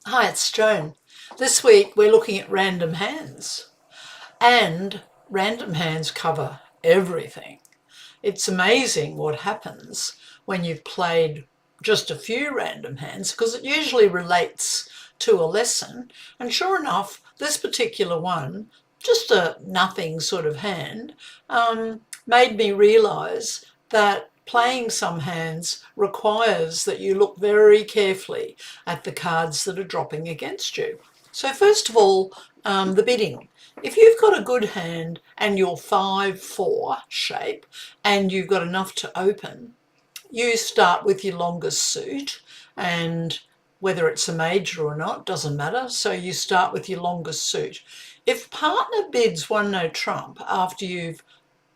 Hi, it's Joan. This week we're looking at random hands, and random hands cover everything. It's amazing what happens when you've played just a few random hands because it usually relates to a lesson. And sure enough, this particular one, just a nothing sort of hand, made me realise that playing some hands requires that you look very carefully at the cards that are dropping against you. So first of all, the bidding. If you've got a good hand and you're 5-4 shape and you've got enough to open, you start with your longest suit, and whether it's a major or not doesn't matter. So you start with your longest suit. If partner bids one no trump after you've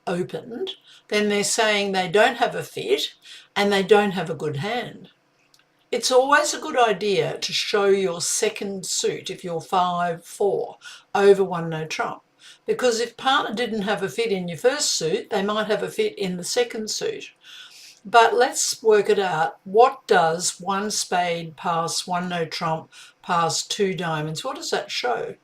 opened, then they're saying they don't have a fit and they don't have a good hand. It's always a good idea to show your second suit if you're 5-4 over one no trump, because if partner didn't have a fit in your first suit, they might have a fit in the second suit. But let's work it out. What does one spade pass one no trump pass two diamonds? What does that show?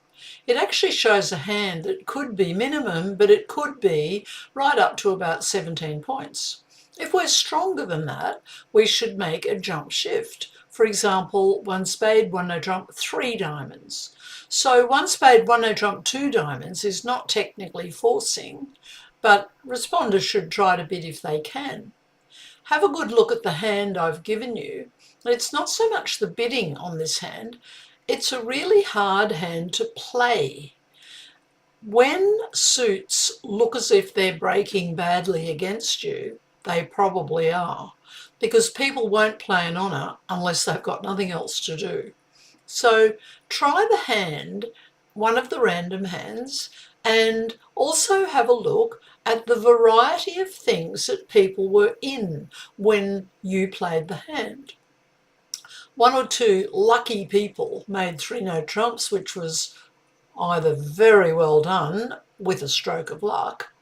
It actually shows a hand that could be minimum, but it could be right up to about 17 points. If we're stronger than that, we should make a jump shift. For example, one spade, one no trump, three diamonds. So one spade, one no trump, two diamonds is not technically forcing, but responders should try to bid if they can. Have a good look at the hand I've given you. It's not so much the bidding on this hand, it's a really hard hand to play. When suits look as if they're breaking badly against you, they probably are, because people won't play an honour unless they've got nothing else to do. So try the hand, one of the random hands, and also have a look at the variety of things that people were in when you played the hand. One or two lucky people made three no trumps, which was either very well done with a stroke of luck,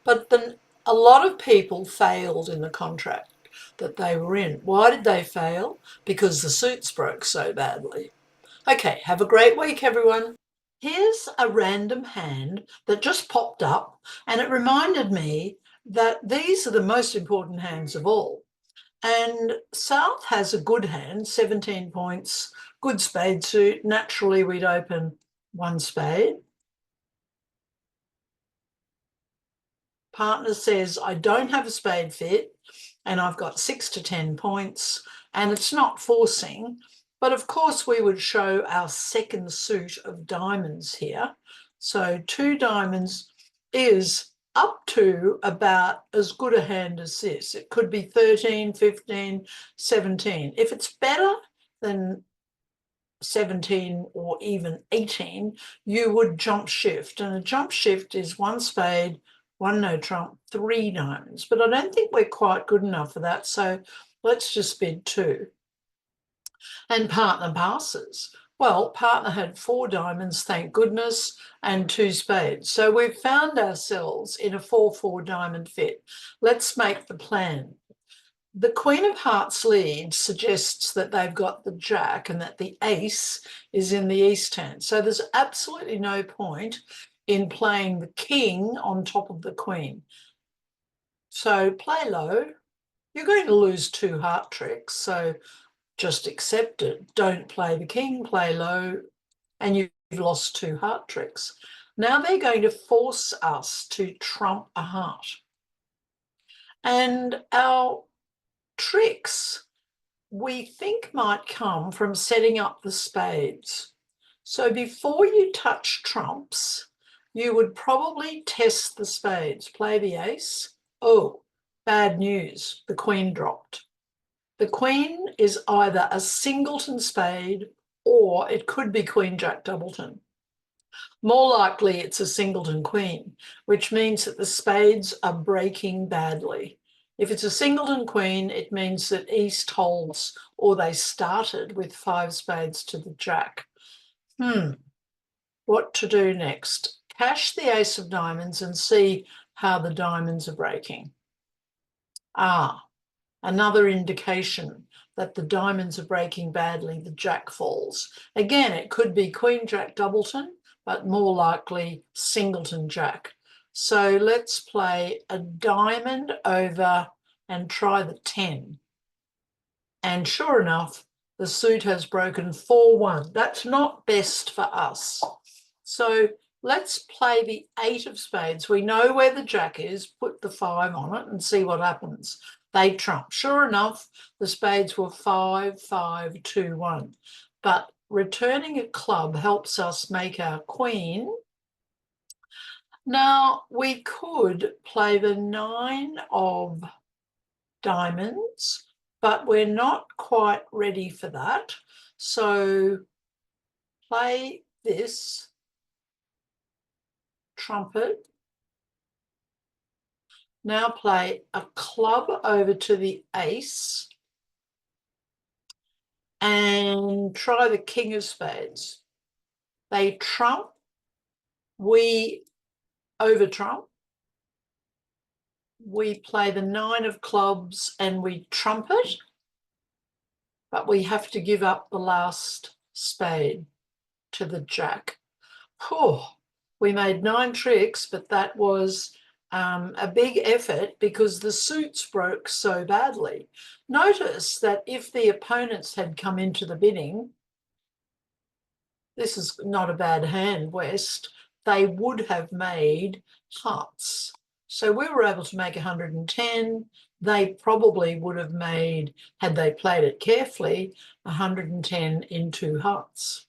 but then a lot of people failed in the contract that they were in. Why did they fail? Because the suits broke so badly. Okay, have a great week, everyone. Here's a random hand that just popped up, and it reminded me that these are the most important hands of all. And South has a good hand, 17 points, good spade suit. Naturally, we'd open one spade. Partner says, I don't have a spade fit and I've got 6 to 10 points and it's not forcing. But of course, we would show our second suit of diamonds here. So two diamonds is up to about as good a hand as this. It could be 13, 15, 17. If it's better than 17 or even 18, you would jump shift. And a jump shift is one spade, one no trump, three diamonds. But I don't think we're quite good enough for that. So let's just bid two. And partner passes. Well, partner had four diamonds, thank goodness, and two spades. So we've found ourselves in a 4-4 diamond fit. Let's make the plan. The Queen of Hearts lead suggests that they've got the jack and that the ace is in the east hand. So there's absolutely no point in playing the king on top of the queen. So play low. You're going to lose two heart tricks, so just accept it. Don't play the king, play low, and you've lost two heart tricks. Now they're going to force us to trump a heart. And our tricks we think might come from setting up the spades. So before you touch trumps, you would probably test the spades. Play the ace. Oh, bad news. The queen dropped. The queen is either a singleton spade or it could be queen jack doubleton. More likely it's a singleton queen, which means that the spades are breaking badly. If it's a singleton queen, it means that East holds or they started with five spades to the jack. What to do next? Cash the ace of diamonds and see how the diamonds are breaking. Another indication that the diamonds are breaking badly, the jack falls. Again, it could be Queen Jack Doubleton, but more likely Singleton Jack. So let's play a diamond over and try the 10. And sure enough, the suit has broken 4-1. That's not best for us. So let's play the 8 of spades. We know where the jack is, put the 5 on it and see what happens. They trump. Sure enough, the spades were 5, 5, 2, 1. But returning a club helps us make our queen. Now, we could play the 9 of diamonds, but we're not quite ready for that. So play this trumpet. Now play a club over to the ace and try the king of spades. They trump, we over trump. We play the 9 of clubs and we trumpet, but we have to give up the last spade to the jack. Oh, we made 9 tricks, but that was a big effort because the suits broke so badly. Notice that if the opponents had come into the bidding, this is not a bad hand, West, they would have made hearts. So we were able to make 110. They probably would have made, had they played it carefully, 110 in 2 hearts.